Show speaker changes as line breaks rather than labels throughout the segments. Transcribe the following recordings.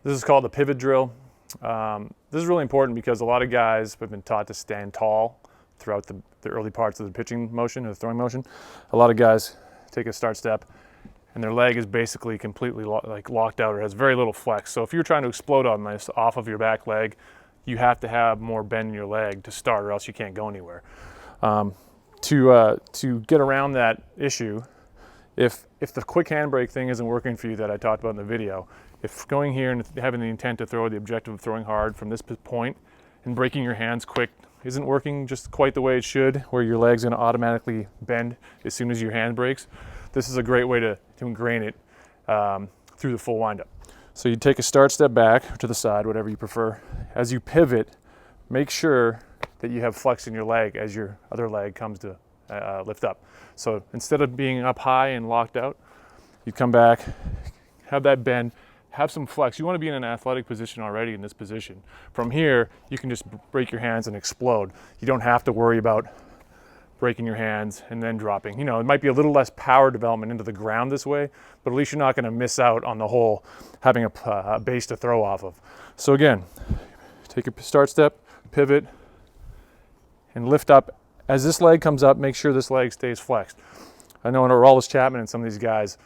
This is called the pivot drill. This is really important because a lot of guys have been taught to stand tall throughout the early parts of the pitching motion or the throwing motion. A lot of guys take a start step and their leg is basically completely locked out or has very little flex. So if you're trying to explode on this off of your back leg, you have to have more bend in your leg to start, or else you can't go anywhere. To get around that issue, if the quick handbrake thing isn't working for you that I talked about in the video, if going here and having the intent to throw, the objective of throwing hard from this point and breaking your hands quick isn't working just quite the way it should, where your leg's going to automatically bend as soon as your hand breaks, this is a great way to ingrain it through the full windup. So you take a start step back to the side, whatever you prefer. As you pivot, make sure that you have flex in your leg as your other leg comes to lift up. So instead of being up high and locked out, you come back, have that bend, have some flex. You want to be in an athletic position already in this position. From here, you can just break your hands and explode. You don't have to worry about breaking your hands and then dropping. You know, it might be a little less power development into the ground this way, but at least you're not going to miss out on the whole having a base to throw off of. So again, take a start step, pivot, and lift up. As this leg comes up, make sure this leg stays flexed. I know in Aroldis Chapman and some of these guys,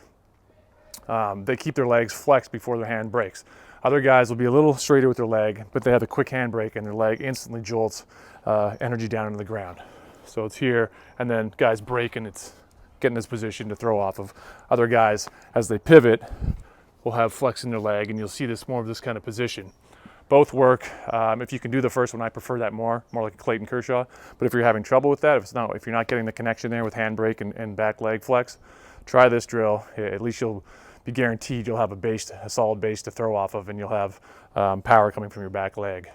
they keep their legs flexed before their hand breaks. Other guys will be a little straighter with their leg, but they have a quick hand brake and their leg instantly jolts energy down into the ground. So it's here, and then guys break and it's getting this position to throw off of. Other guys, as they pivot, will have flex in their leg, and you'll see this more of this kind of position. Both work. If you can do the first one, I prefer that more like a Clayton Kershaw. But if you're having trouble with that, if you're not getting the connection there with hand brake and back leg flex, try this drill. At least you'll be guaranteed you'll have a solid base to throw off of, and you'll have power coming from your back leg.